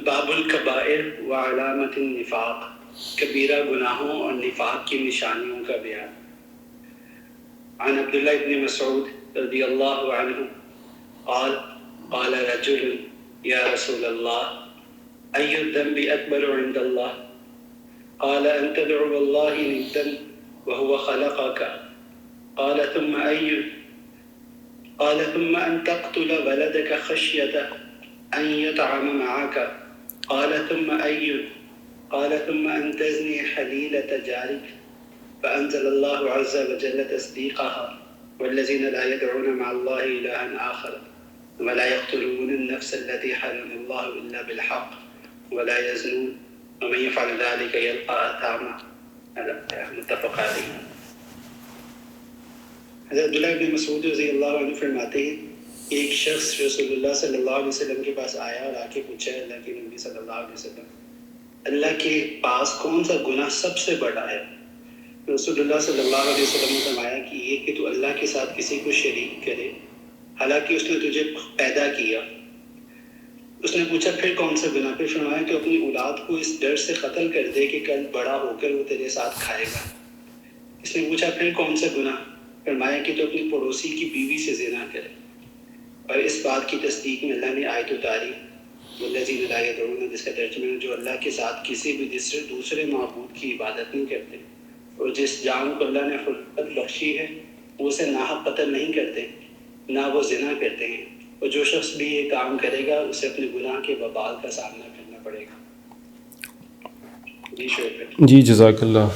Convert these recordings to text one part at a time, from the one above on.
باب الکبائر وعلامت النفاق، کبیرہ گناہوں اور نفاق کی نشانیوں کا بیان۔ عن عبداللہ بن مسعود رضی اللہ عنہ قال قال رجل یا رسول اللہ ای الذنب اکبر عند اللہ قال ان تدعو اللہ ندا وهو خلقك قال ثم ای قال ثم ان تقتل ولدك خشیة ان يطعم معك قال ثم ای قال ثم ان تزني حلیلة جارك فأنزل الله عز وجل تصديقها والذين لا يدعون مع الله إلها آخر ولا يقتلون النفس التي حرم الله إلا بالحق ولا يزنون ومن يفعل ذلك يلقى أثاما متفق عليه۔ حضرت عبداللہ بن مسعود رضی اللہ عنہ فرماتے ہیں ایک شخص رسول اللہ صلی اللہ علیہ وسلم کے پاس آیا اور آ کے پوچھا اللہ کے نبی صلی اللہ علیہ وسلم اللہ کے پاس کون سا گناہ سب سے بڑا ہے؟ رسول اللہ صلی اللہ علیہ وسلم نے فرمایا کہ یہ کہ تو اللہ کے ساتھ کسی کو شریک کرے حالانکہ اس نے تجھے پیدا کیا۔ اس نے پوچھا پھر کون سا گناہ؟ پھر فرمایا کہ اپنی اولاد کو اس ڈر سے قتل کر دے کہ کل بڑا ہو کر وہ تیرے ساتھ کھائے گا۔ اس نے پوچھا پھر کون سا گناہ؟ فرمایا کہ تو اپنی پڑوسی کی بیوی سے زنا کرے۔ اور اس بات کی تصدیق میں اللہ نے آیت اتاری والذین لا یدعون، جس کا ترجمہ ہے جو اللہ کے ساتھ کسی بھی دوسرے معبود کی عبادت نہیں کرتے، اور جس جان کو اللہ نے حرمت بخشی ہے وہ اسے ناحق قتل نہیں کرتے، نہ وہ زنا کرتے ہیں، اور جو شخص بھی یہ کام کرے گا اسے اپنے گناہ کے وبال کا سامنا کرنا پڑے گا۔ جی شکریہ۔ جی جزاک اللہ۔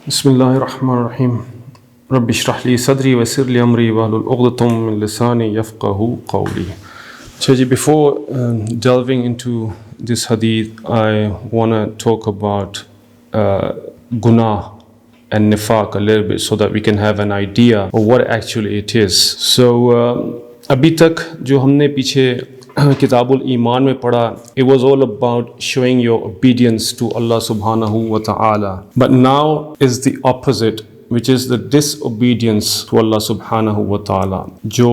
بسم اللہ الرحمن الرحیم۔ رب اشرح لی صدری ویسر لی امری واحلل عقدۃ من لسانی یفقہوا قولی۔ So before delving into this hadith, I want to talk about guna and nifaq a little bit so that we can have an idea of what actually it is. So ابھی تک جو ہم نے پیچھے کتاب الایمان میں پڑھا, it was all about showing your obedience to Allah subhanahu wa ta'ala. But now is the opposite, which is the disobedience to Allah subhanahu wa ta'ala, جو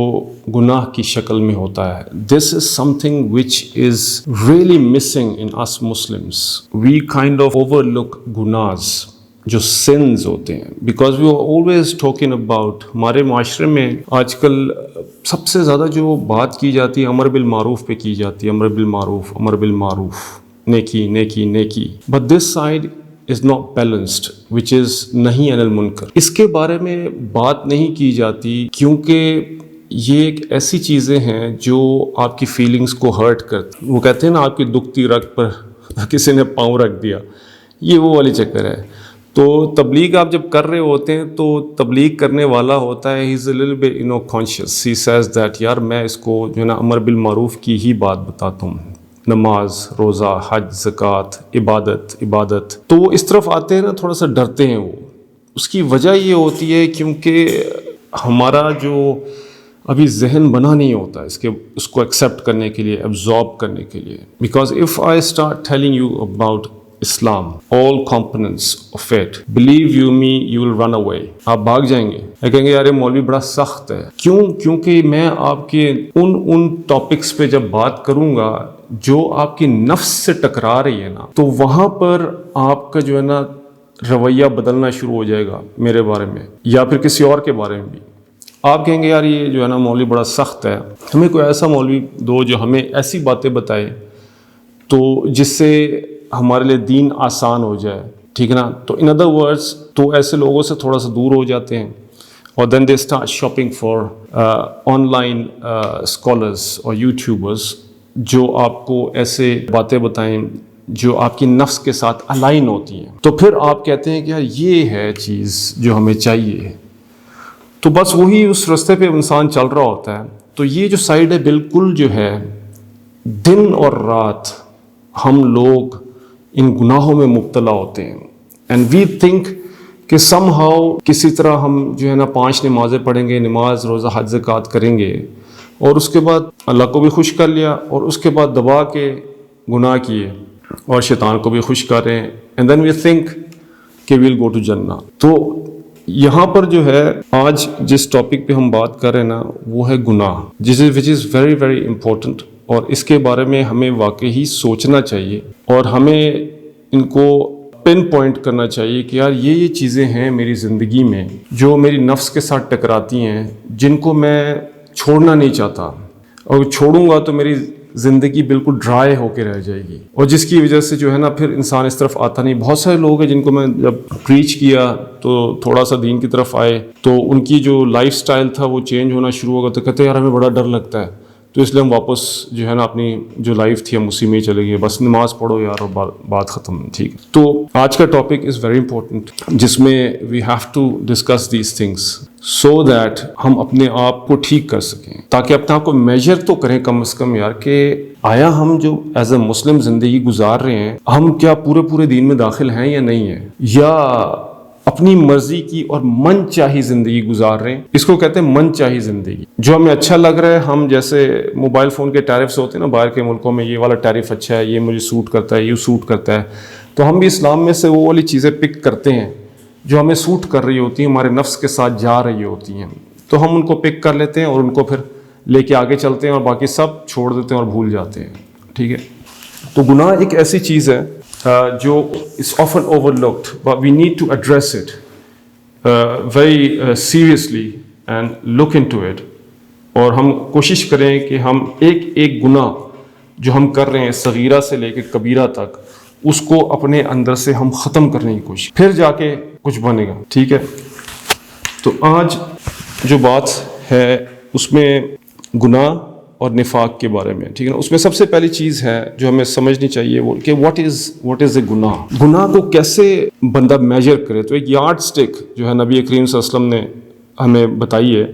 گناہ کی شکل میں ہوتا ہے. This is something which is really missing in us Muslims. We kind of overlook gunas, جو sins ہوتے ہیں, because we are always talking about, ہمارے معاشرے میں آج کل سب سے زیادہ جو بات کی جاتی ہے امر بالمعروف پہ کی جاتی ہے, امر بالمعروف, امر بالمعروف, نیکی نیکی نیکی. But this side is not balanced, which is نہیں عن المنکر. اس کے بارے میں بات نہیں کی جاتی کیونکہ یہ ایک ایسی چیزیں ہیں جو آپ کی فیلنگز کو ہرٹ کرتی. وہ کہتے ہیں نا, آپ کی دکھتی رگ پر کسی نے پاؤں رکھ دیا, یہ وہ والی چکر ہے. تو تبلیغ آپ جب کر رہے ہوتے ہیں تو تبلیغ کرنے والا ہوتا ہے, he is a little bit conscious. He says that یار میں اس کو جو ہے نا امر بالمعروف کی ہی بات بتاتا ہوں, نماز, روزہ, حج, زکوٰۃ, عبادت. تو وہ اس طرف آتے ہیں نا, تھوڑا سا ڈرتے ہیں وہ. اس کی وجہ یہ ہوتی ہے کیونکہ ہمارا جو ابھی ذہن بنا نہیں ہوتا اس کو ایکسیپٹ کرنے کے لیے, ایبزارب کرنے کے لیے. Because if I start telling you about Islam, all components of it, believe you me, you will run away. آپ بھاگ جائیں گے, کہیں گے یار یہ مولوی بڑا سخت ہے. کیوں؟ کیونکہ میں آپ کے ان ٹاپکس پہ جب بات کروں گا جو آپ کی نفس سے ٹکرا رہی ہے نا, تو وہاں پر آپ کا جو ہے نا رویہ بدلنا شروع ہو جائے گا میرے بارے میں یا پھر کسی اور کے بارے میں بھی. آپ کہیں گے یار یہ جو ہے نا مولوی بڑا سخت ہے, ہمیں کوئی ایسا مولوی دو جو ہمیں ایسی باتیں بتائے تو جس سے ہمارے لیے دین آسان ہو جائے, ٹھیک ہے نا. تو ان ادر ورڈز تو ایسے لوگوں سے تھوڑا سا دور ہو جاتے ہیں, اور then they start shopping for online scholars اور یوٹیوبرس جو آپ کو ایسے باتیں بتائیں جو آپ کی نفس کے ساتھ الائن ہوتی ہیں. تو پھر آپ کہتے ہیں کہ یار یہ ہے چیز جو ہمیں چاہیے, تو بس وہی اس رستے پہ انسان چل رہا ہوتا ہے. تو یہ جو سائڈ ہے بالکل جو ہے, دن اور رات ہم لوگ ان گناہوں میں مبتلا ہوتے ہیں. اینڈ وی تھنک کہ سم ہاؤ کسی طرح ہم جو ہے نا 5 نمازیں پڑھیں گے, نماز, روزہ, حج, زکوٰۃ کریں گے, اور اس کے بعد اللہ کو بھی خوش کر لیا, اور اس کے بعد دبا کے گناہ کیے اور شیطان کو بھی خوش کر رہے ہیں. اینڈ دین وی تھنک کہ ویل گو ٹو جنہ. تو یہاں پر جو ہے آج جس ٹاپک پہ ہم بات کر رہے ہیں نا, وہ ہے گناہ, وچ از ویری ویری امپورٹنٹ. اور اس کے بارے میں ہمیں واقعی سوچنا چاہیے اور ہمیں ان کو پن پوائنٹ کرنا چاہیے کہ یار یہ چیزیں ہیں میری زندگی میں جو میری نفس کے ساتھ ٹکراتی ہیں، جن کو میں چھوڑنا نہیں چاہتا، اور چھوڑوں گا تو میری زندگی بالکل ڈرائی ہو کے رہ جائے گی، اور جس کی وجہ سے جو ہے نا پھر انسان اس طرف آتا نہیں۔ بہت سارے لوگ ہیں جن کو میں جب پریچ کیا تو تھوڑا سا دین کی طرف آئے تو ان کی جو لائف سٹائل تھا وہ چینج ہونا شروع ہو گیا، تو کہتے ہیں یار ہمیں بڑا ڈر لگتا ہے، تو اس لیے ہم واپس جو ہے نا اپنی جو لائف تھی ہم اسی میں ہی چلے گئے، بس نماز پڑھو یار اور بات ختم۔ ٹھیک ہے، تو آج کا ٹاپک از ویری امپورٹنٹ، جس میں we have to discuss these things so that ہم اپنے آپ کو ٹھیک کر سکیں، تاکہ اپنے آپ کو میجر تو کریں کم از کم یار کہ آیا ہم جو ایز اے مسلم زندگی گزار رہے ہیں ہم کیا پورے دین میں داخل ہیں یا نہیں ہیں، یا اپنی مرضی کی اور من چاہی زندگی گزار رہے ہیں۔ اس کو کہتے ہیں من چاہی زندگی، جو ہمیں اچھا لگ رہا ہے، ہم جیسے موبائل فون کے ٹیرفز ہوتے ہیں نا باہر کے ملکوں میں، یہ والا ٹیرف اچھا ہے، یہ مجھے سوٹ کرتا ہے، یہ سوٹ کرتا ہے، تو ہم بھی اسلام میں سے وہ والی چیزیں پک کرتے ہیں جو ہمیں سوٹ کر رہی ہوتی ہیں، ہمارے نفس کے ساتھ جا رہی ہوتی ہیں، تو ہم ان کو پک کر لیتے ہیں اور ان کو پھر لے کے آگے چلتے ہیں اور باقی سب چھوڑ دیتے ہیں اور بھول جاتے ہیں۔ ٹھیک ہے، تو گناہ ایک ایسی چیز ہے جو is often overlooked but we need to address it very seriously and look into it، اور ہم کوشش کریں کہ ہم ایک گناہ جو ہم کر رہے ہیں صغیرہ سے لے کے کبیرہ تک اس کو اپنے اندر سے ہم ختم کرنے کی کوشش، پھر جا کے کچھ بنے گا۔ ٹھیک ہے، تو آج جو بات ہے اس میں گناہ اور نفاق کے بارے میں، ٹھیک ہے نا، اس میں سب سے پہلی چیز ہے جو ہمیں سمجھنی چاہیے وہ کہ واٹ از اے گناہ، گناہ کو کیسے بندہ میجر کرے۔ تو ایک یارڈ سٹک جو ہے نبی کریم صلی اللہ علیہ وسلم نے ہمیں بتائی ہے،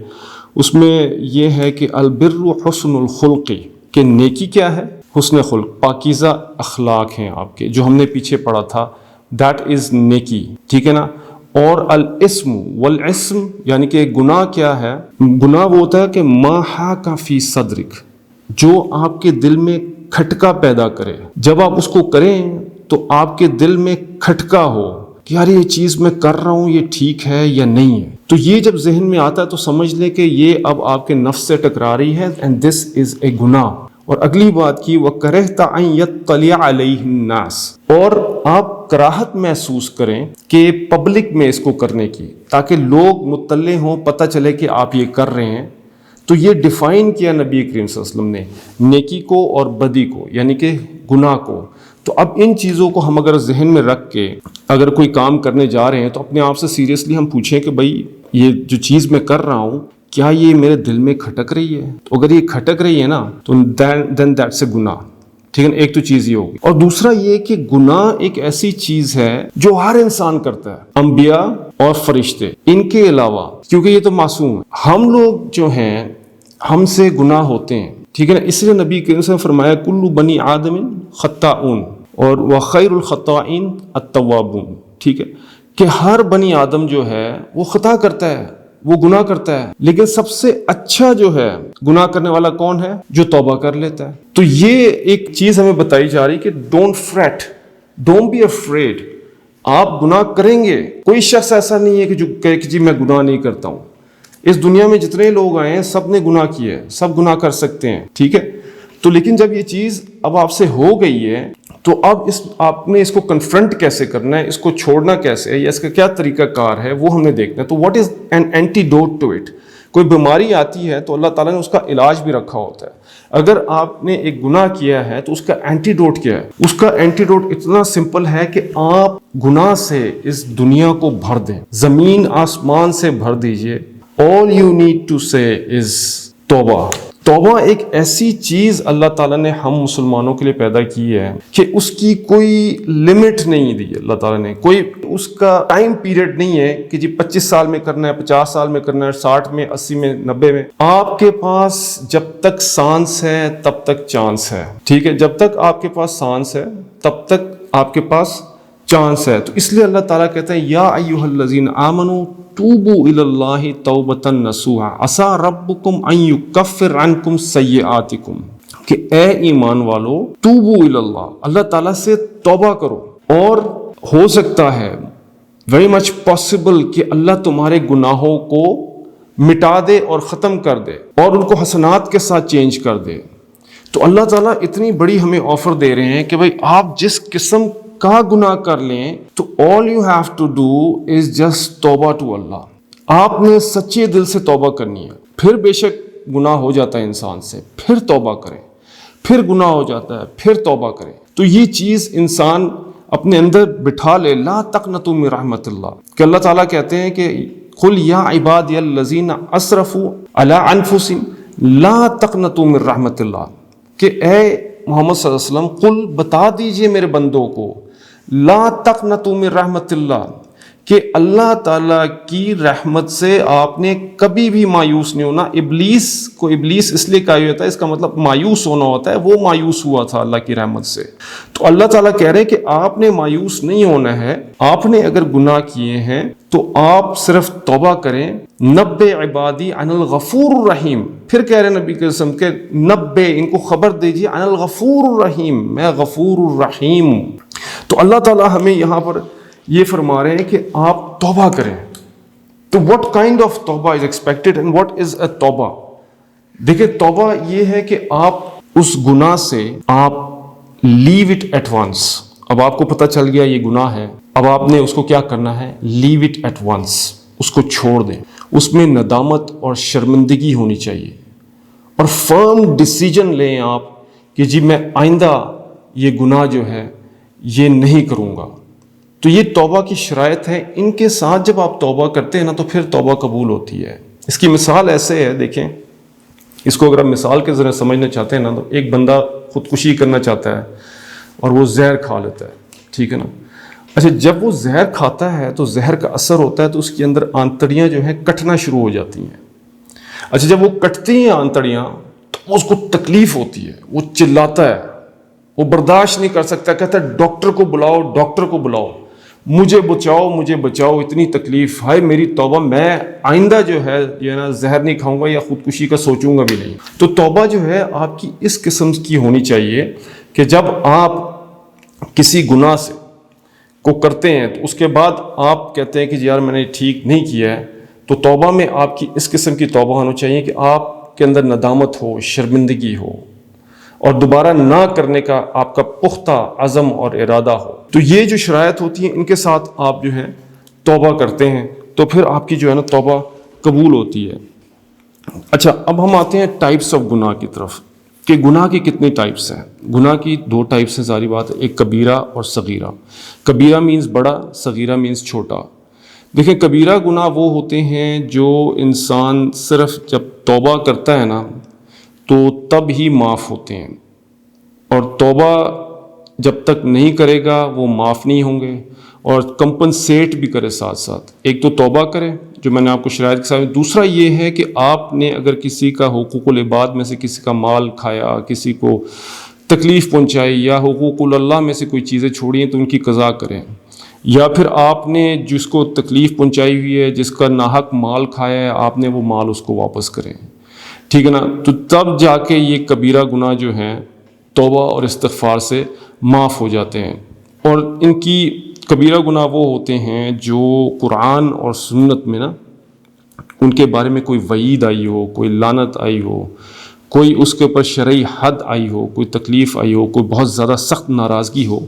اس میں یہ ہے کہ البر حسن الخلق، کہ نیکی کیا ہے؟ حسن خلق، پاکیزہ اخلاق ہیں آپ کے، جو ہم نے پیچھے پڑھا تھا، دیٹ از نیکی، ٹھیک ہے نا۔ اور الاسم والاسم یعنی کہ گناہ کیا ہے؟ گناہ وہ ہوتا ہے کہ ما حاک فی صدرک، جو آپ کے دل میں کھٹکا پیدا کرے۔ جب آپ اس کو کریں تو آپ کے دل میں کھٹکا ہو کہ یار یہ چیز میں کر رہا ہوں یہ ٹھیک ہے یا نہیں ہے، تو یہ جب ذہن میں آتا ہے تو سمجھ لیں کہ یہ اب آپ کے نفس سے ٹکرا رہی ہے، اینڈ دس از اے گناہ۔ اور اگلی بات کی وَكَرِهْتَ أَن يَطَّلِعَ عَلَيْهِ النَّاسِ، اور آپ کراہت محسوس کریں کہ پبلک میں اس کو کرنے کی، تاکہ لوگ مطلع ہوں، پتہ چلے کہ آپ یہ کر رہے ہیں۔ تو یہ ڈیفائن کیا نبی کریم صلی اللہ علیہ وسلم نے نیکی کو اور بدی کو، یعنی کہ گناہ کو۔ تو اب ان چیزوں کو ہم اگر ذہن میں رکھ کے اگر کوئی کام کرنے جا رہے ہیں تو اپنے آپ سے سیریسلی ہم پوچھیں کہ بھائی یہ جو چیز میں کر رہا ہوں کیا یہ میرے دل میں کھٹک رہی ہے؟ تو اگر یہ کھٹک رہی ہے نا تو دین دیٹس اے گناہ، ٹھیک ہے نا۔ ایک تو چیز یہ ہوگی، اور دوسرا یہ کہ گناہ ایک ایسی چیز ہے جو ہر انسان کرتا ہے، انبیاء اور فرشتے ان کے علاوہ، کیونکہ یہ تو معصوم ہے۔ ہم لوگ جو ہیں ہم سے گناہ ہوتے ہیں، ٹھیک ہے نا۔ اس لیے نبی کریم صلی اللہ علیہ وسلم نے فرمایا کل بنی آدم خطاؤن اور وخیر الخطائین التوابون، ٹھیک ہے، کہ ہر بنی آدم جو ہے وہ خطا کرتا ہے، وہ گناہ کرتا ہے، لیکن سب سے اچھا جو ہے گناہ کرنے والا کون ہے؟ جو توبہ کر لیتا ہے۔ تو یہ ایک چیز ہمیں بتائی جا رہی کہ don't fret, don't be afraid, آپ گناہ کریں گے۔ کوئی شخص ایسا نہیں ہے کہ جو کہے کہ جی میں گناہ نہیں کرتا ہوں۔ اس دنیا میں جتنے لوگ آئے ہیں سب نے گناہ کیا ہے، سب گناہ کر سکتے ہیں، ٹھیک ہے۔ تو لیکن جب یہ چیز اب آپ سے ہو گئی ہے تو اب آپ نے اس کو کنفرنٹ کیسے کرنا ہے، اس کو چھوڑنا کیسے ہے، یا اس کا کیا طریقہ کار ہے، وہ ہم نے دیکھنا ہے۔ تو what is an antidote to it? کوئی بیماری آتی ہے تو اللہ تعالیٰ نے اس کا علاج بھی رکھا ہوتا ہے۔ اگر آپ نے ایک گناہ کیا ہے تو اس کا اینٹی ڈوٹ کیا ہے؟ اس کا اینٹی ڈوٹ اتنا سمپل ہے کہ آپ گناہ سے اس دنیا کو بھر دیں، زمین آسمان سے بھر دیجئے۔ All you need to say is توبہ۔ توبہ ایک ایسی چیز اللہ تعالیٰ نے ہم مسلمانوں کے لیے پیدا کی ہے کہ اس کی کوئی لمٹ نہیں دی ہے اللہ تعالیٰ نے، کوئی اس کا ٹائم پیریڈ نہیں ہے کہ جی 25 سال میں کرنا ہے، 50 سال میں کرنا ہے، 60 میں، 80 میں، 90 میں۔ آپ کے پاس جب تک سانس ہے تب تک چانس ہے، ٹھیک ہے، جب تک آپ کے پاس سانس ہے تب تک آپ کے پاس چانس ہے۔ تو اس لیے اللہ تعالیٰ کہتے ہیں یا ایھا الذین آمنوا توبوا الی اللہ توبۃ نصوحا عسی ربکم ان یکفر عنکم سیئاتکم، کہ اے ایمان والو توبوا الی اللہ، اللہ تعالیٰ سے توبہ کرو، اور ہو سکتا ہے ویری مچ پاسبل کہ اللہ تمہارے گناہوں کو مٹا دے اور ختم کر دے اور ان کو حسنات کے ساتھ چینج کر دے۔ تو اللہ تعالیٰ اتنی بڑی ہمیں آفر دے رہے ہیں کہ بھائی آپ جس قسم کا گناہ کر لیں تو all you have to do is just توبہ to اللہ. آپ نے سچے دل سے توبہ کرنی ہے. پھر بے شک گناہ ہو جاتا ہے انسان سے, پھر توبہ کریں, پھر گناہ ہو جاتا ہے, پھر توبہ کریں. تو یہ چیز انسان اپنے اندر بٹھا لے, لا تقنطوا من رحمت اللہ, کہ اللہ تعالیٰ کہتے ہیں کہ قل یا عبادی الذین اسرفوا علی انفسہم لا تقنطوا من رحمت اللہ, کہ اے محمد صلی اللہ علیہ وسلم قل بتا دیجئے میرے بندوں کو, لا تقنطوا من رحمت اللہ, کہ اللہ تعالیٰ کی رحمت سے آپ نے کبھی بھی مایوس نہیں ہونا. ابلیس کو ابلیس اس لیے کہا جاتا ہے, اس کا مطلب مایوس ہونا ہوتا ہے, وہ مایوس ہوا تھا اللہ کی رحمت سے. تو اللہ تعالیٰ کہہ رہے ہیں کہ آپ نے مایوس نہیں ہونا ہے. آپ نے اگر گناہ کیے ہیں تو آپ صرف توبہ کریں. نبّ عبادی عن الغفور الرحیم, پھر کہہ رہے ہیں نبی کے قسم کے نبّ, ان کو خبر دیجیے, عن الغفور الرحیم, میں غفور الرحیم ہوں. تو اللہ تعالیٰ ہمیں یہاں پر یہ فرما رہے ہیں کہ آپ توبہ کریں. تو what kind of توبہ is expected and what is a توبہ؟ دیکھیں توبہ یہ ہے کہ آپ اس گناہ سے آپ leave it at once. اب آپ کو پتہ چل گیا یہ گناہ ہے, اب آپ نے اس کو کیا کرنا ہے, leave it at once, اس کو چھوڑ دیں. اس میں ندامت اور شرمندگی ہونی چاہیے, اور فرم ڈیسیجن لیں آپ کہ جی میں آئندہ یہ گناہ جو ہے یہ نہیں کروں گا. تو یہ توبہ کی شرائط ہے. ان کے ساتھ جب آپ توبہ کرتے ہیں نا تو پھر توبہ قبول ہوتی ہے. اس کی مثال ایسے ہے, دیکھیں اس کو اگر آپ مثال کے ذریعے سمجھنا چاہتے ہیں نا, تو ایک بندہ خودکشی کرنا چاہتا ہے اور وہ زہر کھا لیتا ہے, ٹھیک ہے نا. اچھا جب وہ زہر کھاتا ہے تو زہر کا اثر ہوتا ہے تو اس کے اندر آنتڑیاں جو ہیں کٹنا شروع ہو جاتی ہیں. اچھا جب وہ کٹتی ہیں آنتڑیاں تو اس کو تکلیف ہوتی ہے, وہ چلاتا ہے, وہ برداشت نہیں کر سکتا, کہتا ہے ڈاکٹر کو بلاؤ, ڈاکٹر کو بلاؤ, مجھے بچاؤ, مجھے بچاؤ, اتنی تکلیف, ہائے میری توبہ, میں آئندہ جو ہے یہ نا زہر نہیں کھاؤں گا یا خودکشی کا سوچوں گا بھی نہیں. تو توبہ جو ہے آپ کی اس قسم کی ہونی چاہیے کہ جب آپ کسی گناہ سے کو کرتے ہیں تو اس کے بعد آپ کہتے ہیں کہ یار میں نے ٹھیک نہیں کیا ہے, تو توبہ میں آپ کی اس قسم کی توبہ ہونا چاہیے کہ آپ کے اندر ندامت ہو, شرمندگی ہو, اور دوبارہ نہ کرنے کا آپ کا پختہ عزم اور ارادہ ہو. تو یہ جو شرائط ہوتی ہیں ان کے ساتھ آپ جو ہے توبہ کرتے ہیں تو پھر آپ کی جو ہے نا توبہ قبول ہوتی ہے. اچھا اب ہم آتے ہیں ٹائپس آف گناہ کی طرف, کہ گناہ کی کتنی ٹائپس ہیں. گناہ کی 2 ٹائپس ہیں, ظاہری بات ہے, ایک کبیرہ اور صغیرہ. کبیرہ مینز بڑا, صغیرہ مینز چھوٹا. دیکھیں کبیرہ گناہ وہ ہوتے ہیں جو انسان صرف جب توبہ کرتا ہے نا تو تب ہی معاف ہوتے ہیں, اور توبہ جب تک نہیں کرے گا وہ معاف نہیں ہوں گے, اور کمپنسیٹ بھی کرے ساتھ ساتھ. ایک تو توبہ کرے جو میں نے آپ کو شرائط کے ساتھ, دوسرا یہ ہے کہ آپ نے اگر کسی کا حقوق العباد میں سے کسی کا مال کھایا, کسی کو تکلیف پہنچائی, یا حقوق اللہ میں سے کوئی چیزیں چھوڑی ہیں تو ان کی قضا کریں, یا پھر آپ نے جس کو تکلیف پہنچائی ہوئی ہے, جس کا ناحق مال کھایا ہے, آپ نے وہ مال اس کو واپس کریں, ٹھیک ہے نا. تو تب جا کے یہ کبیرہ گناہ جو ہیں توبہ اور استغفار سے معاف ہو جاتے ہیں. اور ان کی کبیرہ گناہ وہ ہوتے ہیں جو قرآن اور سنت میں نا ان کے بارے میں کوئی وعید آئی ہو, کوئی لعنت آئی ہو, کوئی اس کے اوپر شرعی حد آئی ہو, کوئی تکلیف آئی ہو, کوئی بہت زیادہ سخت ناراضگی ہو,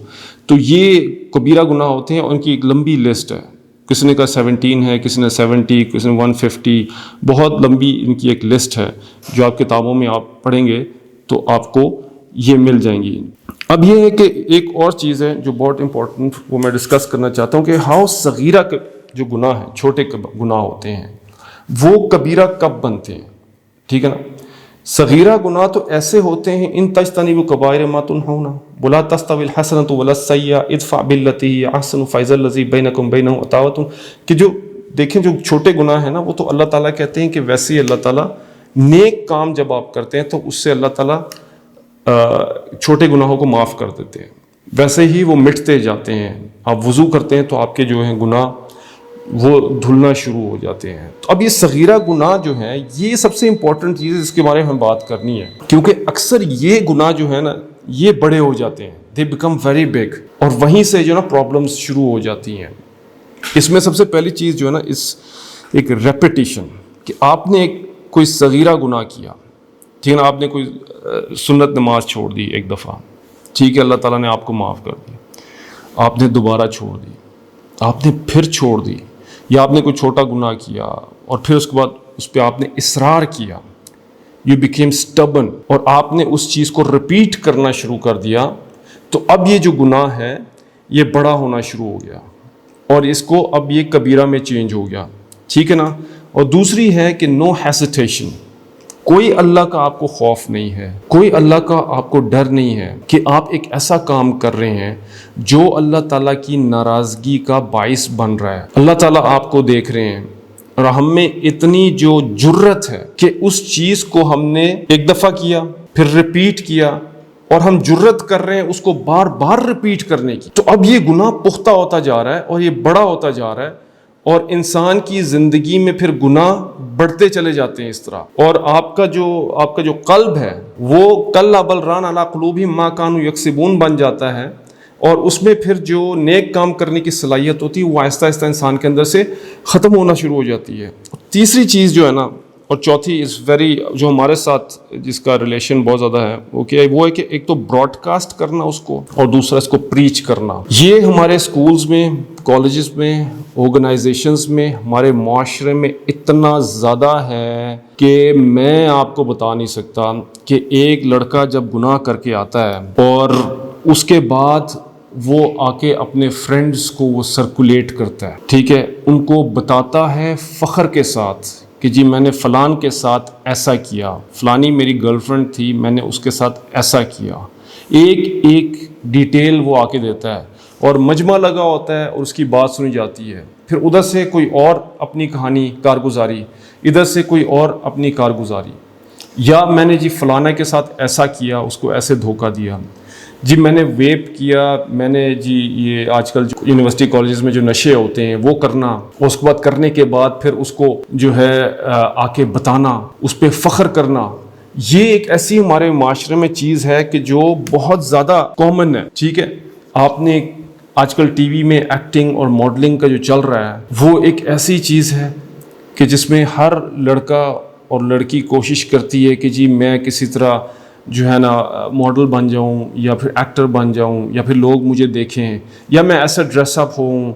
تو یہ کبیرہ گناہ ہوتے ہیں. اور ان کی ایک لمبی لسٹ ہے, کسی نے کہا 17 ہے, کسی نے 70, کسی نے 150, بہت لمبی ان کی ایک لسٹ ہے جو آپ کتابوں میں آپ پڑھیں گے تو آپ کو یہ مل جائیں گی. اب یہ ہے کہ ایک اور چیز ہے جو بہت امپورٹنٹ, وہ میں ڈسکس کرنا چاہتا ہوں کہ ہاؤ صغیرہ کے جو گناہ ہیں, چھوٹے گناہ ہوتے ہیں, وہ کبیرہ کب بنتے ہیں, ٹھیک ہے نا. صغیرہ گناہ تو ایسے ہوتے ہیں, ان تجتنبوا کبائر ما تنہون ولا تستوی الحسنۃ ولا السیئۃ ادفع بالتی ہی احسن فاذا الذی بینکم بینہ عداوۃ, کہ جو دیکھیں جو چھوٹے گناہ ہیں نا وہ تو اللہ تعالیٰ کہتے ہیں کہ ویسے ہی اللہ تعالیٰ نیک کام جب آپ کرتے ہیں تو اس سے اللہ تعالیٰ چھوٹے گناہوں کو معاف کر دیتے ہیں, ویسے ہی وہ مٹتے جاتے ہیں. آپ وضو کرتے ہیں تو آپ کے جو ہیں گناہ وہ دھلنا شروع ہو جاتے ہیں. تو اب یہ صغیرہ گناہ جو ہیں یہ سب سے امپورٹنٹ چیز ہے جس کے بارے میں ہم بات کرنی ہے, کیونکہ اکثر یہ گناہ جو ہے نا یہ بڑے ہو جاتے ہیں, دے بیکم ویری بگ, اور وہیں سے جو نا پرابلمس شروع ہو جاتی ہیں. اس میں سب سے پہلی چیز جو ہے نا اس ایک ریپیٹیشن, کہ آپ نے ایک کوئی صغیرہ گناہ کیا, ٹھیک ہے نا, آپ نے کوئی سنت نماز چھوڑ دی ایک دفعہ, ٹھیک ہے, اللہ تعالیٰ نے آپ کو معاف کر دیا, آپ نے دوبارہ چھوڑ دی, آپ نے پھر چھوڑ دی, یا آپ نے کوئی چھوٹا گناہ کیا اور پھر اس کے بعد اس پہ آپ نے اصرار کیا, یو بیکیم اسٹبن, اور آپ نے اس چیز کو رپیٹ کرنا شروع کر دیا, تو اب یہ جو گناہ ہے یہ بڑا ہونا شروع ہو گیا اور اس کو اب یہ کبیرہ میں چینج ہو گیا, ٹھیک ہے نا. اور دوسری ہے کہ نو ہیسیٹیشن, کوئی اللہ کا آپ کو خوف نہیں ہے, کوئی اللہ کا آپ کو ڈر نہیں ہے کہ آپ ایک ایسا کام کر رہے ہیں جو اللہ تعالیٰ کی ناراضگی کا باعث بن رہا ہے. اللہ تعالیٰ آپ کو دیکھ رہے ہیں اور ہم میں اتنی جو جرت ہے کہ اس چیز کو ہم نے ایک دفعہ کیا پھر ریپیٹ کیا اور ہم جرت کر رہے ہیں اس کو بار بار ریپیٹ کرنے کی, تو اب یہ گناہ پختہ ہوتا جا رہا ہے اور یہ بڑا ہوتا جا رہا ہے اور انسان کی زندگی میں پھر گناہ بڑھتے چلے جاتے ہیں اس طرح. اور آپ کا جو قلب ہے وہ کلا بل ران علی قلوبہم ما کانوا یکسبون بن جاتا ہے, اور اس میں پھر جو نیک کام کرنے کی صلاحیت ہوتی ہے وہ آہستہ آہستہ انسان کے اندر سے ختم ہونا شروع ہو جاتی ہے. تیسری چیز جو ہے نا, اور چوتھی از ویری, جو ہمارے ساتھ جس کا ریلیشن بہت زیادہ ہے, وہ کیا ہے, وہ ہے کہ ایک تو براڈ کاسٹ کرنا اس کو, اور دوسرا اس کو پریچ کرنا. یہ ہمارے اسکولز میں, کالجز میں, آرگنائزیشنز میں, ہمارے معاشرے میں اتنا زیادہ ہے کہ میں آپ کو بتا نہیں سکتا کہ ایک لڑکا جب گناہ کر کے آتا ہے اور اس کے بعد وہ آ کے اپنے فرینڈز کو وہ سرکولیٹ کرتا ہے, ٹھیک ہے, ان کو بتاتا ہے فخر کے ساتھ کہ جی میں نے فلان کے ساتھ ایسا کیا, فلانی میری گرل فرینڈ تھی, میں نے اس کے ساتھ ایسا کیا, ایک ایک ڈیٹیل وہ آ کے دیتا ہے اور مجمع لگا ہوتا ہے اور اس کی بات سنی جاتی ہے. پھر ادھر سے کوئی اور اپنی کہانی کارگزاری, ادھر سے کوئی اور اپنی کارگزاری, یا میں نے جی فلانا کے ساتھ ایسا کیا, اس کو ایسے دھوکہ دیا, جی میں نے ویپ کیا, میں نے جی یہ آج کل جو یونیورسٹی کالجز میں جو نشے ہوتے ہیں وہ کرنا, اور اس کے بعد کرنے کے بعد پھر اس کو جو ہے آ کے بتانا, اس پہ فخر کرنا. یہ ایک ایسی ہمارے معاشرے میں چیز ہے کہ جو بہت زیادہ کامن ہے, ٹھیک ہے. آپ نے آج کل ٹی وی میں ایکٹنگ اور ماڈلنگ کا جو چل رہا ہے وہ ایک ایسی چیز ہے کہ جس میں ہر لڑکا اور لڑکی کوشش کرتی ہے کہ جی میں کسی طرح جو ہے نا ماڈل بن جاؤں یا پھر ایکٹر بن جاؤں یا پھر لوگ مجھے دیکھیں, یا میں ایسا ڈریس اپ ہوں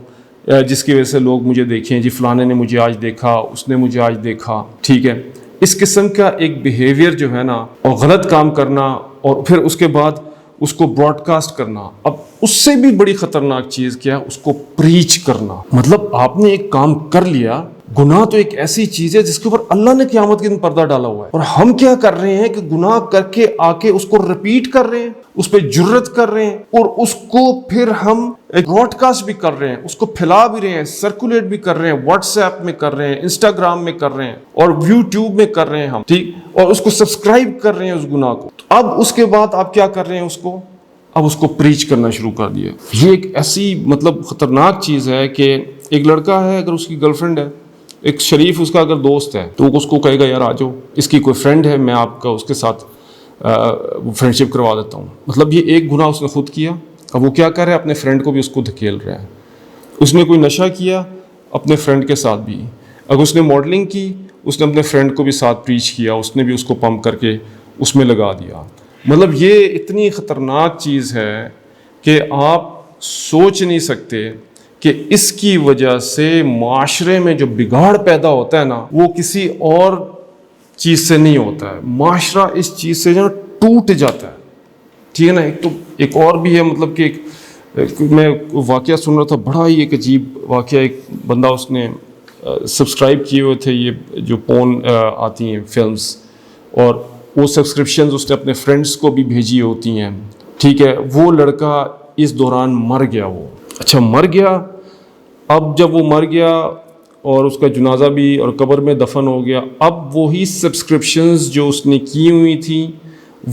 جس کی وجہ سے لوگ مجھے دیکھیں, جی فلانے نے مجھے آج دیکھا, اس نے مجھے آج دیکھا, ٹھیک ہے. اس قسم کا ایک بیہیویئر جو ہے نا, اور غلط کام کرنا اور پھر اس کے بعد اس کو براڈ کاسٹ کرنا. اب اس سے بھی بڑی خطرناک چیز کیا ہے, اس کو پریچ کرنا. مطلب آپ نے ایک کام کر لیا, گناہ تو ایک ایسی چیز ہے جس کے اوپر اللہ نے قیامت کے دن پردہ ڈالا ہوا ہے, اور ہم کیا کر رہے ہیں کہ گناہ کر کے آ کے اس کو ریپیٹ کر رہے ہیں, اس پہ جرت کر رہے ہیں, اور اس کو پھر ہم براڈ کاسٹ بھی کر رہے ہیں, اس کو پھیلا بھی رہے ہیں, سرکولیٹ بھی کر رہے ہیں, واٹس ایپ میں کر رہے ہیں, انسٹاگرام میں کر رہے ہیں, اور یوٹیوب میں کر رہے ہیں ہم, ٹھیک, اور اس کو سبسکرائب کر رہے ہیں اس گناہ کو. اب اس کے بعد آپ کیا کر رہے ہیں, اب اس کو پریچ کرنا شروع کر دیا. یہ ایک ایسی مطلب خطرناک چیز ہے کہ ایک لڑکا ہے, اگر اس کی گرل فرینڈ ہے, ایک شریف اس کا اگر دوست ہے, تو وہ اس کو کہے گا یار آ جاؤ, اس کی کوئی فرینڈ ہے, میں آپ کا اس کے ساتھ فرینڈ شپ کروا دیتا ہوں. مطلب یہ ایک گناہ اس نے خود کیا, اب وہ کیا کر رہا ہے, اپنے فرینڈ کو بھی اس کو دھکیل رہا ہے. اس نے کوئی نشہ کیا, اپنے فرینڈ کے ساتھ بھی. اگر اس نے ماڈلنگ کی, اس نے اپنے فرینڈ کو بھی ساتھ پریچ کیا, اس نے بھی اس کو پمپ کر کے اس میں لگا دیا. مطلب یہ اتنی خطرناک چیز ہے کہ آپ سوچ نہیں سکتے کہ اس کی وجہ سے معاشرے میں جو بگاڑ پیدا ہوتا ہے نا, وہ کسی اور چیز سے نہیں ہوتا ہے. معاشرہ اس چیز سے جو ٹوٹ جاتا ہے, ٹھیک ہے نا. ایک تو ایک اور بھی ہے, مطلب کہ میں واقعہ سن رہا تھا, بڑا ہی ایک عجیب واقعہ. ایک بندہ, اس نے سبسکرائب کیے ہوئے تھے یہ جو پون آتی ہیں فلمز, اور وہ سبسکرپشنز اس نے اپنے فرینڈس کو بھی بھیجی ہوتی ہیں, ٹھیک ہے. وہ لڑکا اس دوران مر گیا. وہ اچھا مر گیا. اب جب وہ مر گیا اور اس کا جنازہ بھی اور قبر میں دفن ہو گیا, اب وہی سبسکرپشنز جو اس نے کی ہوئی تھیں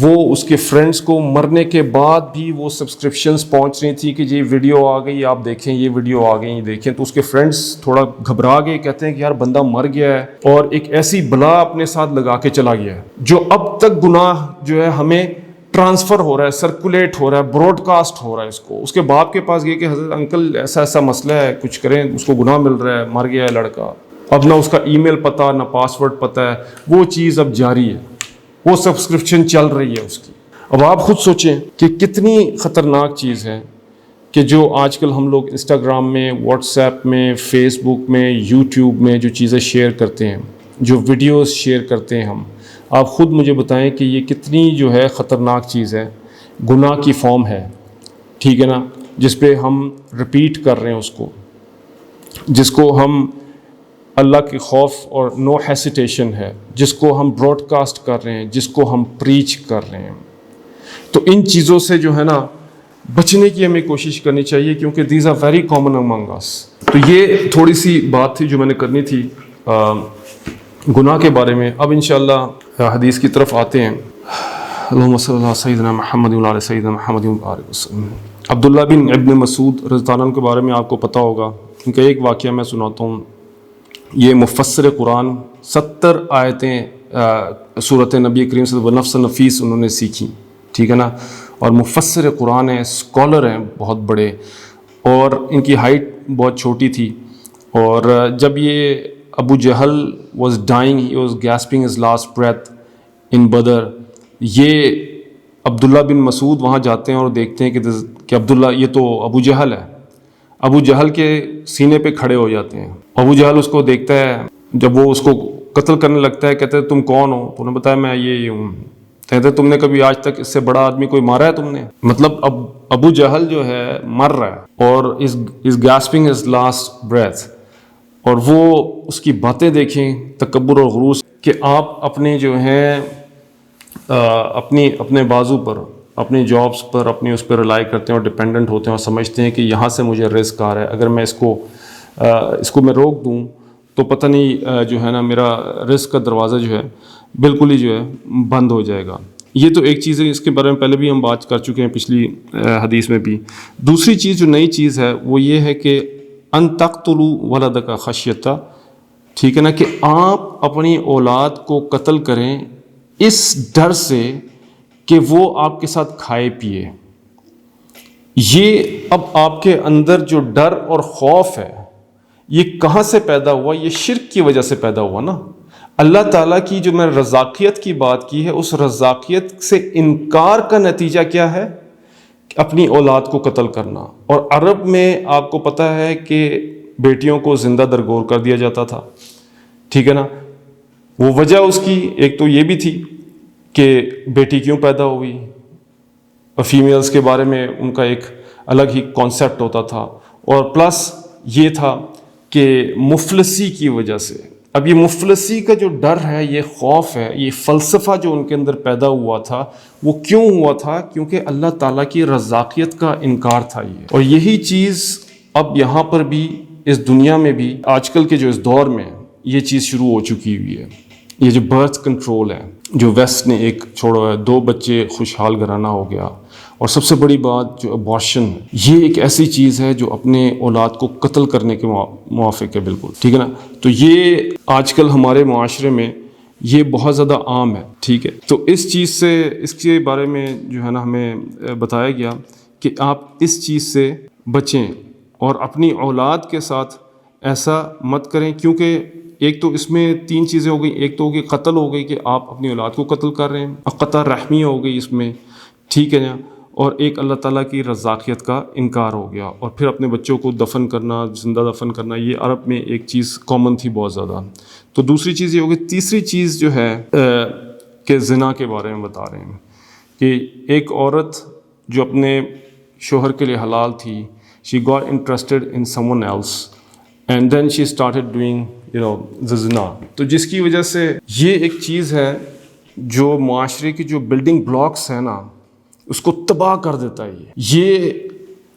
وہ اس کے فرینڈس کو مرنے کے بعد بھی وہ سبسکرپشنز پہنچ رہی تھی کہ جی ویڈیو آ گئی, آپ دیکھیں, یہ ویڈیو آ گئی, دیکھیں. تو اس کے فرینڈس تھوڑا گھبرا گئے, کہتے ہیں کہ یار بندہ مر گیا ہے اور ایک ایسی بلا اپنے ساتھ لگا کے چلا گیا ہے جو اب تک گناہ جو ہے ہمیں ٹرانسفر ہو رہا ہے, سرکولیٹ ہو رہا ہے, براڈ کاسٹ ہو رہا ہے. اس کو اس کے باپ کے پاس گئے کہ حضرت انکل ایسا ایسا مسئلہ ہے, کچھ کریں, اس کو گناہ مل رہا ہے, مر گیا ہے لڑکا. اب نہ اس کا ای میل پتہ, نہ پاسورڈ پتہ ہے, وہ چیز اب جاری ہے. وہ سبسکرپشن چل رہی ہے اس کی. اب آپ خود سوچیں کہ کتنی خطرناک چیز ہے کہ جو آج کل ہم لوگ انسٹاگرام میں، واٹس ایپ میں، فیس بک میں، یوٹیوب میں جو چیزیں شیئر کرتے ہیں، جو ویڈیوز شیئر کرتے ہیں آپ خود مجھے بتائیں کہ یہ کتنی جو ہے خطرناک چیز ہے، گناہ کی فارم ہے، ٹھیک ہے نا، جس پہ ہم ریپیٹ کر رہے ہیں اس کو، جس کو ہم اللہ کے خوف اور نو ہیسیٹیشن ہے، جس کو ہم براڈ کاسٹ کر رہے ہیں، جس کو ہم پریچ کر رہے ہیں. تو ان چیزوں سے جو ہے نا بچنے کی ہمیں کوشش کرنی چاہیے، کیونکہ these are very common among us. تو یہ تھوڑی سی بات تھی جو میں نے کرنی تھی گناہ کے بارے میں. اب انشاءاللہ حدیث کی طرف آتے ہیں. اللہم صلی اللہ سیدنا محمد و علی سیدنا محمد وسلم. عبداللہ بن ابن مسعود رضی اللہ عنہ کے بارے میں آپ کو پتہ ہوگا، ان کا ایک واقعہ میں سناتا ہوں. یہ مفسر قرآن 70 آیتیں صورت نبی کریم صلی اللہ علیہ وسلم نفس نفیس انہوں نے سیکھی، ٹھیک ہے نا، اور مفسر قرآن ہیں، اسکالر ہیں بہت بڑے، اور ان کی ہائٹ بہت چھوٹی تھی. اور جب یہ Abu Jahl was dying, he was gasping his last breath in Badr, یہ عبداللہ بن مسعود وہاں جاتے ہیں اور دیکھتے ہیں کہ عبداللہ، یہ تو ابو جہل ہے. ابو جہل کے سینے پہ کھڑے ہو جاتے ہیں. ابو جہل اس کو دیکھتا ہے، جب وہ اس کو قتل کرنے لگتا ہے کہتے ہیں تم کون ہو؟ تو انہوں نے بتایا میں یہ ہوں. کہتے ہیں تم نے کبھی آج تک اس سے بڑا آدمی کوئی مارا ہے تم نے؟ مطلب ابو جہل جو ہے مر رہا ہے اور از گاسپنگ ہز لاسٹ بریتھ. اور وہ اس کی باتیں دیکھیں، تکبر اور غرور، کہ آپ اپنے جو ہیں اپنے بازو پر، اپنی جابس پر، اپنی اس پہ ریلائی کرتے ہیں اور ڈپینڈنٹ ہوتے ہیں اور سمجھتے ہیں کہ یہاں سے مجھے رزق آ رہا ہے، اگر میں اس کو میں روک دوں تو پتہ نہیں جو ہے نا میرا رزق کا دروازہ جو ہے بالکل ہی جو ہے بند ہو جائے گا. یہ تو ایک چیز ہے، اس کے بارے میں پہلے بھی ہم بات کر چکے ہیں پچھلی حدیث میں بھی. دوسری چیز جو نئی چیز ہے وہ یہ ہے کہ ان تقتلوا ولدک خشیۃ، ٹھیک ہے نا، کہ آپ اپنی اولاد کو قتل کریں اس ڈر سے کہ وہ آپ کے ساتھ کھائے پیے. یہ اب آپ کے اندر جو ڈر اور خوف ہے یہ کہاں سے پیدا ہوا؟ یہ شرک کی وجہ سے پیدا ہوا نا. اللہ تعالیٰ کی جو میں رزاقیت کی بات کی ہے، اس رزاقیت سے انکار کا نتیجہ کیا ہے؟ اپنی اولاد کو قتل کرنا. اور عرب میں آپ کو پتہ ہے کہ بیٹیوں کو زندہ درگور کر دیا جاتا تھا، ٹھیک ہے نا. وہ وجہ اس کی ایک تو یہ بھی تھی کہ بیٹی کیوں پیدا ہوئی، اور فیمیلز کے بارے میں ان کا ایک الگ ہی کانسیپٹ ہوتا تھا، اور پلس یہ تھا کہ مفلسی کی وجہ سے. اب یہ مفلسی کا جو ڈر ہے، یہ خوف ہے، یہ فلسفہ جو ان کے اندر پیدا ہوا تھا، وہ کیوں ہوا تھا؟ کیونکہ اللہ تعالیٰ کی رزاقیت کا انکار تھا یہ. اور یہی چیز اب یہاں پر بھی، اس دنیا میں بھی، آج کل کے جو اس دور میں یہ چیز شروع ہو چکی ہوئی ہے. یہ جو برتھ کنٹرول ہے جو ویسٹ نے ایک چھوڑا ہے، 2 بچے خوشحال گھرانہ ہو گیا. اور سب سے بڑی بات جو ابارشن، یہ ایک ایسی چیز ہے جو اپنے اولاد کو قتل کرنے کے موافق ہے بالکل، ٹھیک ہے نا. تو یہ آج کل ہمارے معاشرے میں یہ بہت زیادہ عام ہے، ٹھیک ہے. تو اس چیز سے، اس کے بارے میں جو ہے نا ہمیں بتایا گیا کہ آپ اس چیز سے بچیں اور اپنی اولاد کے ساتھ ایسا مت کریں. کیونکہ ایک تو اس میں 3 چیزیں ہو گئی. ایک تو ہوگی قتل ہو گئی کہ آپ اپنی اولاد کو قتل کر رہے ہیں، قطع رحمی ہو گئی اس میں، ٹھیک ہے نا. اور ایک اللہ تعالیٰ کی رزاقیت کا انکار ہو گیا. اور پھر اپنے بچوں کو دفن کرنا، زندہ دفن کرنا، یہ عرب میں ایک چیز کامن تھی بہت زیادہ. تو دوسری چیز یہ ہوگی. تیسری چیز جو ہے کہ زنا کے بارے میں بتا رہے ہیں کہ ایک عورت جو اپنے شوہر کے لیے حلال تھی، she got interested in someone else and then she started doing the zina. تو جس کی وجہ سے یہ ایک چیز ہے جو معاشرے کی جو بلڈنگ بلاکس ہیں نا اس کو تباہ کر دیتا ہے. یہ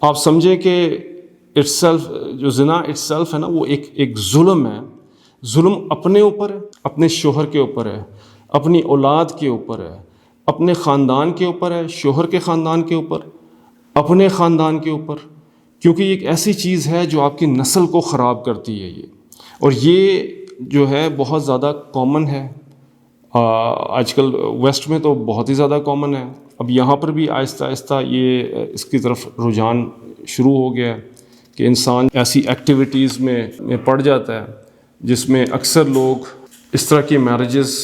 آپ سمجھیں کہ اٹس سیلف، جو زنا اٹس سیلف ہے نا، وہ ایک ظلم ہے. ظلم اپنے اوپر ہے، اپنے شوہر کے اوپر ہے، اپنی اولاد کے اوپر ہے، اپنے خاندان کے اوپر ہے، شوہر کے خاندان کے اوپر، اپنے خاندان کے اوپر. کیونکہ یہ ایک ایسی چیز ہے جو آپ کی نسل کو خراب کرتی ہے یہ. اور یہ جو ہے بہت زیادہ کامن ہے آج کل ویسٹ میں، تو بہت ہی زیادہ کامن ہے. اب یہاں پر بھی آہستہ آہستہ یہ اس کی طرف رجحان شروع ہو گیا ہے کہ انسان ایسی ایکٹیویٹیز میں پڑ جاتا ہے جس میں اکثر لوگ اس طرح کی میرجز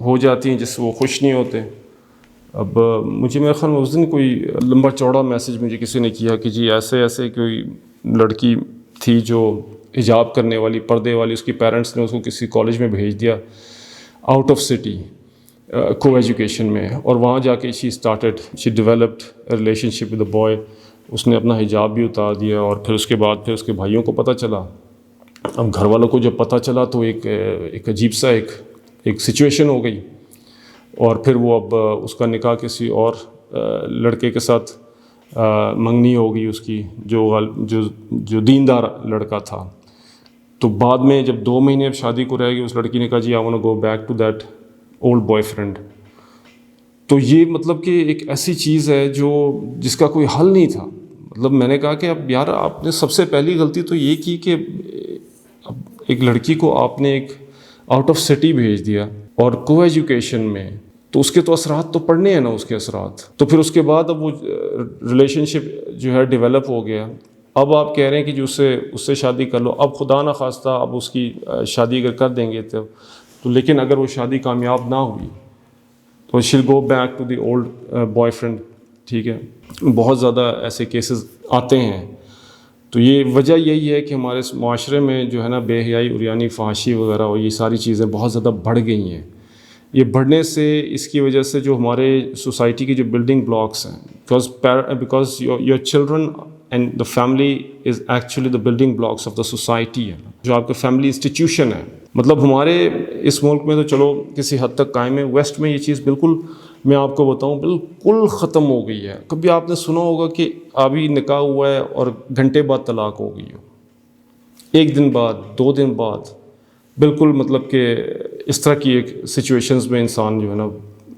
ہو جاتی ہیں جس سے وہ خوش نہیں ہوتے. اب مجھے میرے خیال میں اس دن کوئی لمبا چوڑا میسج مجھے کسی نے کیا کہ جی ایسے ایسے کوئی لڑکی تھی جو حجاب کرنے والی، پردے والی، اس کی پیرنٹس نے اس کو کسی کالج میں بھیج دیا آؤٹ آف سٹی کو ایجوکیشن میں، اور وہاں جا کے she developed relationship with a boy. اس نے اپنا حجاب بھی اتار دیا، اور پھر اس کے بعد پھر اس کے بھائیوں کو پتہ چلا. اب گھر والوں کو جب پتہ چلا تو ایک عجیب سا ایک سچویشن ہو گئی، اور پھر وہ اب اس کا نکاح کسی اور لڑکے کے ساتھ منگنی ہو گئی اس کی، جو دیندار لڑکا تھا. تو بعد میں جب 2 مہینے اب شادی کو رہ گئی، اس لڑکی نے کہا جی I want to go back to that old boyfriend. تو یہ مطلب کہ ایک ایسی چیز ہے جس کا کوئی حل نہیں تھا. مطلب میں نے کہا کہ اب یار آپ نے سب سے پہلی غلطی تو یہ کی کہ اب ایک لڑکی کو آپ نے ایک آؤٹ آف سٹی بھیج دیا اور کو ایجوکیشن میں، تو اس کے تو اثرات تو پڑنے ہیں نا اس کے اثرات. تو پھر اس کے بعد اب وہ ریلیشن شپ جو ہے ڈیولپ ہو گیا. اب آپ کہہ رہے ہیں کہ جو اس سے شادی کر لو. اب خدا نہ خواستہ اب اس کی شادی اگر کر دیں گے تو لیکن اگر وہ شادی کامیاب نہ ہوئی تو she'll go back to the old boyfriend. ٹھیک ہے، بہت زیادہ ایسے کیسز آتے ہیں. تو یہ وجہ یہی ہے کہ ہمارے معاشرے میں جو ہے نا بے حیائی، عریانی، فحاشی وغیرہ، اور یہ ساری چیزیں بہت زیادہ بڑھ گئی ہیں. یہ بڑھنے سے اس کی وجہ سے جو ہمارے سوسائٹی کی جو بلڈنگ بلاکس ہیں، because your children and the family is actually the building blocks of the society ہے، جو آپ کا فیملی انسٹیٹیوشن ہے. مطلب ہمارے اس ملک میں تو چلو کسی حد تک قائم ہے، ویسٹ میں یہ چیز بالکل میں آپ کو بتاؤں بالکل ختم ہو گئی ہے. کبھی آپ نے سنا ہوگا کہ ابھی نکاح ہوا ہے اور گھنٹے بعد طلاق ہو گئی ہو، 1 دن بعد، 2 دن بعد، بالکل مطلب کہ اس طرح کی ایک سچویشنز میں انسان جو ہے نا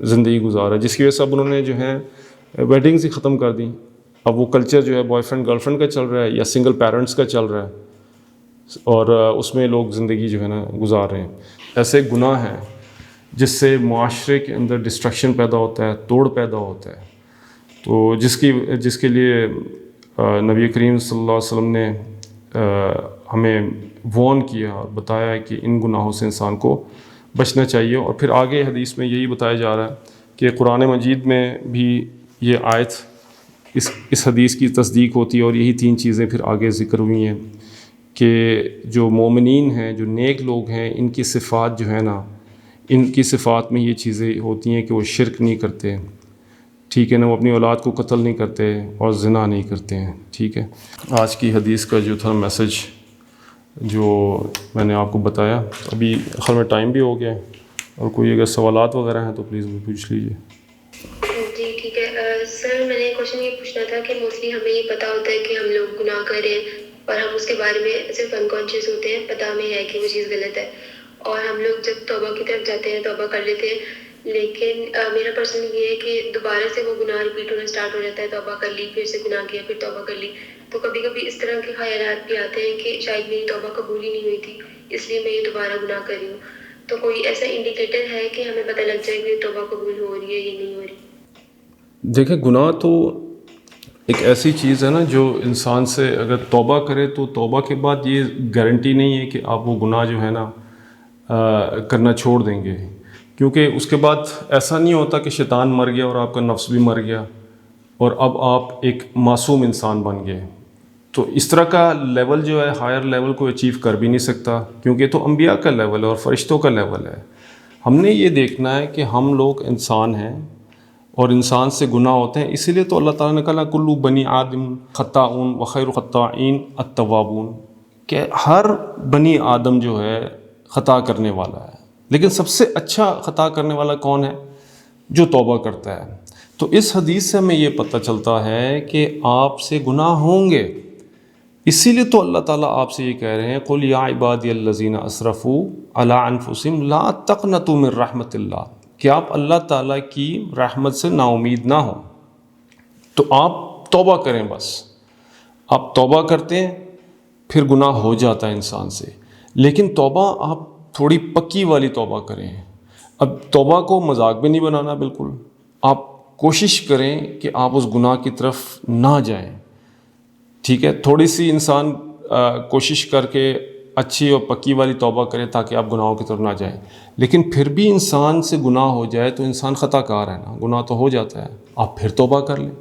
زندگی گزارا ہے، جس کی وجہ سے اب انہوں نے جو ہے ویڈنگز ہی ختم کر دیں. اب وہ کلچر جو ہے بوائے فرینڈ گرل فرینڈ کا چل رہا ہے یا سنگل پیرنٹس کا چل رہا ہے، اور اس میں لوگ زندگی جو ہے نا گزار رہے ہیں. ایسے گناہ ہیں جس سے معاشرے کے اندر ڈسٹرکشن پیدا ہوتا ہے، توڑ پیدا ہوتا ہے. تو جس کے لیے نبی کریم صلی اللہ علیہ وسلم نے ہمیں وارن کیا اور بتایا کہ ان گناہوں سے انسان کو بچنا چاہیے. اور پھر آگے حدیث میں یہی بتایا جا رہا ہے کہ قرآن مجید میں بھی یہ آیت اس حدیث کی تصدیق ہوتی ہے، اور یہی 3 چیزیں پھر آگے ذکر ہوئی ہیں کہ جو مومنین ہیں، جو نیک لوگ ہیں، ان کی صفات جو ہے نا، ان کی صفات میں یہ چیزیں ہوتی ہیں کہ وہ شرک نہیں کرتے، ٹھیک ہے نا، وہ اپنی اولاد کو قتل نہیں کرتے اور زنا نہیں کرتے ہیں. ٹھیک ہے، آج کی حدیث کا جو تھا میسج جو میں نے آپ کو بتایا. ابھی آخر میں ٹائم بھی ہو گیا ہے، اور کوئی اگر سوالات وغیرہ ہیں تو پلیز وہ پوچھ لیجیے. جی ٹھیک ہے. سر میں نے کوشچن یہ پوچھنا تھا کہ موسٹلی ہمیں یہ پتہ ہوتا ہے کہ ہم لوگ گناہ کر رہے ہیں، اور ہم اس کے بارے میں صرف انکانشیس ہوتے ہیں، پتہ ہمیں ہے کہ وہ چیز غلط ہے، اور ہم لوگ جب توبہ کی طرف جاتے ہیں توبہ کر لیتے ہیں. لیکن میرا پرسنل یہ ہے کہ دوبارہ سے وہ گناہ ریپیٹ ہونا اسٹارٹ ہو جاتا ہے. توبہ کر لی، پھر سے گناہ کیا، پھر توبہ کر لی. تو کبھی کبھی اس طرح کے خیالات بھی آتے ہیں کہ شاید میری توبہ قبول ہی نہیں ہوئی تھی، اس لیے میں یہ دوبارہ گناہ کر رہی ہوں. تو کوئی ایسا انڈیکیٹر ہے کہ ہمیں پتہ لگ جائے کہ توبہ قبول ہو رہی ہے یا نہیں ہو رہی؟ دیکھیں، گناہ تو ایک ایسی چیز ہے نا جو انسان سے اگر توبہ کرے تو توبہ کے بعد یہ گارنٹی نہیں ہے کہ آپ وہ گناہ جو ہے نا کرنا چھوڑ دیں گے. کیونکہ اس کے بعد ایسا نہیں ہوتا کہ شیطان مر گیا اور آپ کا نفس بھی مر گیا اور اب آپ ایک معصوم انسان بن گئے. تو اس طرح کا لیول جو ہے ہائر لیول کو اچیو کر بھی نہیں سکتا، کیونکہ تو انبیاء کا لیول ہے اور فرشتوں کا لیول ہے. ہم نے یہ دیکھنا ہے کہ ہم لوگ انسان ہیں اور انسان سے گناہ ہوتے ہیں. اسی لیے تو اللہ تعالیٰ نے کہا کل بنی آدم خطاؤن وخیر الخطائین التوابون، کہ ہر بنی آدم جو ہے خطا کرنے والا ہے، لیکن سب سے اچھا خطا کرنے والا کون ہے؟ جو توبہ کرتا ہے. تو اس حدیث سے ہمیں یہ پتہ چلتا ہے کہ آپ سے گناہ ہوں گے. اسی لیے تو اللہ تعالیٰ آپ سے یہ کہہ رہے ہیں قل یا عبادی الذین اسرفوا علی انفسہم لا تقنطوا من رحمت اللہ، کہ آپ اللہ تعالیٰ کی رحمت سے نا امید نہ ہوں. تو آپ توبہ کریں. بس آپ توبہ کرتے ہیں، پھر گناہ ہو جاتا ہے انسان سے، لیکن توبہ آپ تھوڑی پکی والی توبہ کریں. اب توبہ کو مذاق بھی نہیں بنانا، بالکل آپ کوشش کریں کہ آپ اس گناہ کی طرف نہ جائیں. ٹھیک ہے، تھوڑی سی انسان کوشش کر کے اچھی اور پکی والی توبہ کرے تاکہ آپ گناہوں کی طرف نہ جائیں. لیکن پھر بھی انسان سے گناہ ہو جائے تو انسان خطا کار ہے نا, گناہ تو ہو جاتا ہے, آپ پھر توبہ کر لیں.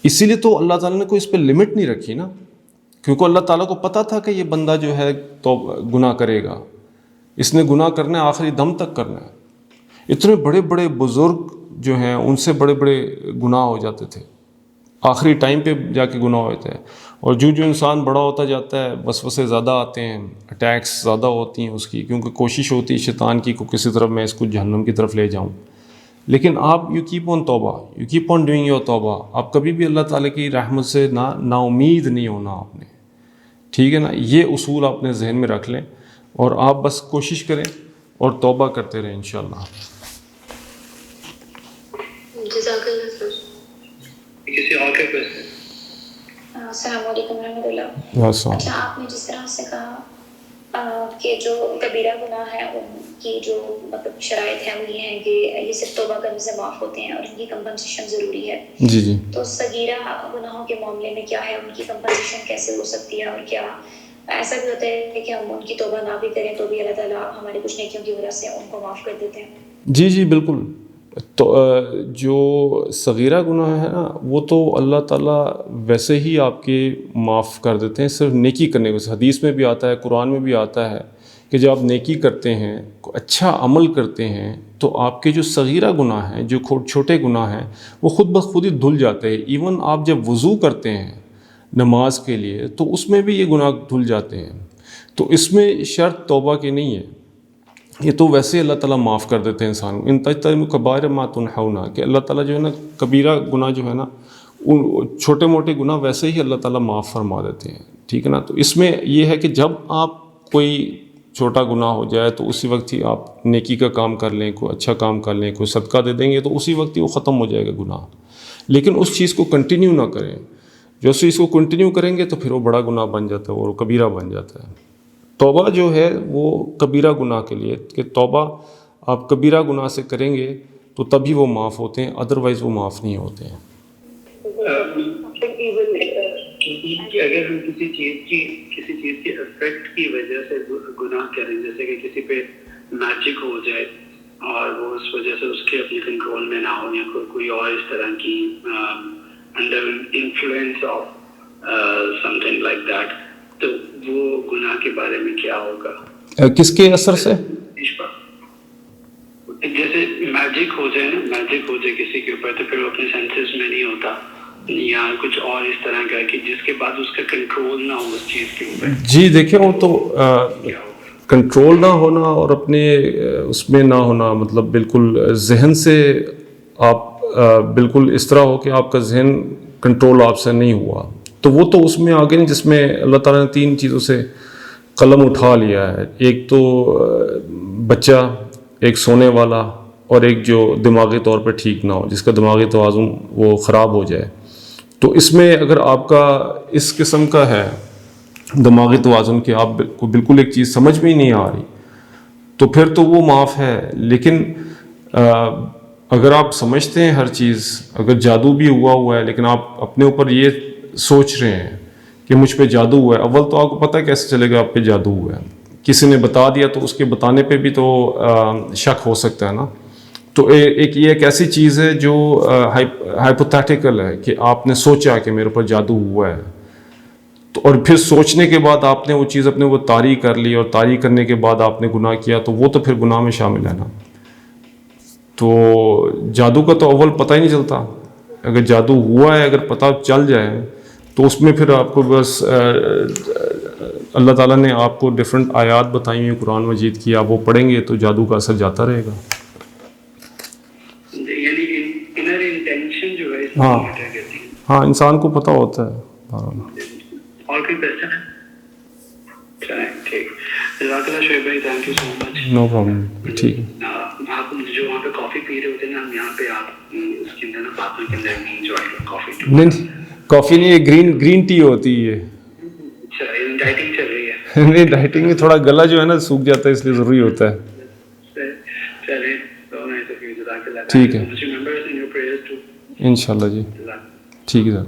اسی لیے تو اللہ تعالیٰ نے کوئی اس پہ لمٹ نہیں رکھی نا, کیونکہ اللہ تعالیٰ کو پتہ تھا کہ یہ بندہ جو ہے تو گناہ کرے گا, اس نے گناہ کرنا ہے, آخری دم تک کرنا ہے. اتنے بڑے بڑے بزرگ جو ہیں ان سے بڑے بڑے گناہ ہو جاتے تھے, آخری ٹائم پہ جا کے گناہ ہوتے ہیں. اور جو انسان بڑا ہوتا جاتا ہے وسوسے زیادہ آتے ہیں, اٹیکس زیادہ ہوتی ہیں اس کی, کیونکہ کوشش ہوتی ہے شیطان کی کو کسی طرف میں اس کو جہنم کی طرف لے جاؤں. لیکن آپ یو کیپ آن توبہ, you keep on doing your توبہ. آپ کبھی بھی اللہ تعالیٰ کی رحمت سے نا امید نہیں ہونا آپ نے, ٹھیک ہے نا. یہ اصول آپ نے ذہن میں رکھ لیں اور آپ بس کوشش کریں اور توبہ کرتے رہیں انشاءاللہ. جزاک اللہ سر. کسی اور کے پاس. السلام علیکم ورحمۃ اللہ. السلام. اچھا, آپ نے جس طرح سے کہا کہ جو کبیرہ گناہ ہے ان کی جو مطلب شرائط ہے وہ یہ ہیں کہ یہ صرف توبہ کرنے سے معاف ہوتے ہیں اور ان کی کمپنسیشن ضروری ہے. جی جی. تو صغیرہ گناہوں کے معاملے میں کیا ہے, ان کی کمپنسیشن کیسے ہو سکتی ہے, اور کیا ایسا بھی ہوتا ہے کہ ہم ان کی توبہ نہ بھی کریں تو بھی اللہ تعالیٰ ہماری کچھ نیکیوں کی وجہ سے ان کو معاف کر دیتے ہیں؟ جی جی بالکل. تو جو صغیرہ گناہ ہے نا وہ تو اللہ تعالیٰ ویسے ہی آپ کے معاف کر دیتے ہیں صرف نیکی کرنے کو. حدیث میں بھی آتا ہے, قرآن میں بھی آتا ہے کہ جب آپ نیکی کرتے ہیں, اچھا عمل کرتے ہیں, تو آپ کے جو صغیرہ گناہ ہیں, جو چھوٹے گناہ ہیں, وہ خود بخود ہی دھل جاتے ہیں. ایون آپ جب وضو کرتے ہیں نماز کے لیے تو اس میں بھی یہ گناہ دھل جاتے ہیں. تو اس میں شرط توبہ کی نہیں ہے, یہ تو ویسے اللہ تعالیٰ معاف کر دیتے ہیں انسان کو. ان تجتنبوا کبائر ما تنہون, کہ اللہ تعالیٰ جو ہے نا کبیرہ گناہ جو ہے نا ان چھوٹے موٹے گناہ ویسے ہی اللہ تعالیٰ معاف فرما دیتے ہیں, ٹھیک ہے نا. تو اس میں یہ ہے کہ جب آپ کوئی چھوٹا گناہ ہو جائے تو اسی وقت ہی آپ نیکی کا کام کر لیں, کوئی اچھا کام کر لیں, کوئی صدقہ دے دیں گے تو اسی وقت ہی وہ ختم ہو جائے گا گناہ. لیکن اس چیز کو کنٹینیو نہ کریں. جو اس چیز کو کنٹینیو کریں گے تو پھر وہ بڑا گناہ بن جاتا ہے اور کبیرہ بن جاتا ہے. توبہ جو ہے وہ کبیرہ گناہ کے لیے, کہ توبہ آپ کبیرہ گناہ سے کریں گے تو تبھی وہ معاف ہوتے ہیں, ادروائز وہ معاف نہیں ہوتے ہیں. اگر ہم کسی چیز کی افیکٹ کی وجہ سے گناہ کریں, جیسے کہ کسی پہ میجک ہو جائے اور وہ اس وجہ سے اس کے اپنے کنٹرول میں نہ ہو, یا کوئی اور اس طرح کی under influence of some thing like that, تو وہ گناہ کے بارے میں کیا ہوگا؟ کس کے اثر سے؟ جیسے میجک ہو جائے نا, میجک ہو جائے کسی کے اوپر تو پھر وہ اپنے سینسز میں نہیں ہوتا, یا کچھ اور اس طرح کا کہ جس کے بعد اس کا کنٹرول نہ ہو اس چیز کے اوپر. جی دیکھیں, وہ تو کنٹرول نہ ہونا اور اپنے اس میں نہ ہونا, مطلب بالکل ذہن سے آپ بالکل اس طرح ہو کہ آپ کا ذہن کنٹرول آپ سے نہیں ہوا, تو وہ تو اس میں آگے نہیں, جس میں اللہ تعالیٰ نے 3 چیزوں سے قلم اٹھا لیا ہے. ایک تو بچہ, ایک سونے والا, اور ایک جو دماغی طور پہ ٹھیک نہ ہو, جس کا دماغی توازن وہ خراب ہو جائے. تو اس میں اگر آپ کا اس قسم کا ہے دماغی توازن کہ آپ کو بالکل ایک چیز سمجھ میں ہی نہیں آ رہی, تو پھر تو وہ معاف ہے. لیکن اگر آپ سمجھتے ہیں ہر چیز, اگر جادو بھی ہوا ہے لیکن آپ اپنے اوپر یہ سوچ رہے ہیں کہ مجھ پہ جادو ہوا ہے, اول تو آپ کو پتہ ہے کیسے چلے گا آپ پہ جادو ہوا ہے؟ کسی نے بتا دیا تو اس کے بتانے پہ بھی تو شک ہو سکتا ہے نا. تو یہ ایک ایسی چیز ہے جو ہائپوتھیٹیکل ہے کہ آپ نے سوچا کہ میرے اوپر جادو ہوا ہے, تو اور پھر سوچنے کے بعد آپ نے وہ چیز اپنے وہ طاری کر لی, اور طاری کرنے کے بعد آپ نے گناہ کیا, تو وہ تو پھر گناہ میں شامل ہے نا. تو جادو کا تو اول پتہ ہی نہیں چلتا. اگر جادو ہوا ہے, اگر پتہ چل جائے تو اس میں پھر آپ کو بس اللہ تعالیٰ نے آپ کو ڈفرینٹ آیات بتائی ہوئی قرآن مجید کی, آپ وہ پڑھیں گے تو جادو کا اثر جاتا رہے گا. ہاں انسان کو پتہ ہوتا ہے. اور کوئی کویسچن ہے؟ چلیں ٹھیک, جزاک اللہ شعیب بھائی, thank you so much. No problem, ٹھیک ہے. آپ جو وہاں پہ کافی پی رہے ہوتے ہیں نا, ہم یہاں پہ آپ اس کے اندر نا باتوں کے اندر نہیں انجوائے کافی. نہیں کافی نہیں, یہ گرین ٹی ہوتی ہے. اچھا, ڈائٹنگ چل رہی ہے؟ نہیں ڈائٹنگ میں تھوڑا گلا جو ہے نا سوکھ جاتا ہے, اس لیے ضروری ہوتا ہے. چلیں تو نہیں تو جزاک اللہ, ٹھیک ہے انشاءاللہ جی, ٹھیک ہے سر.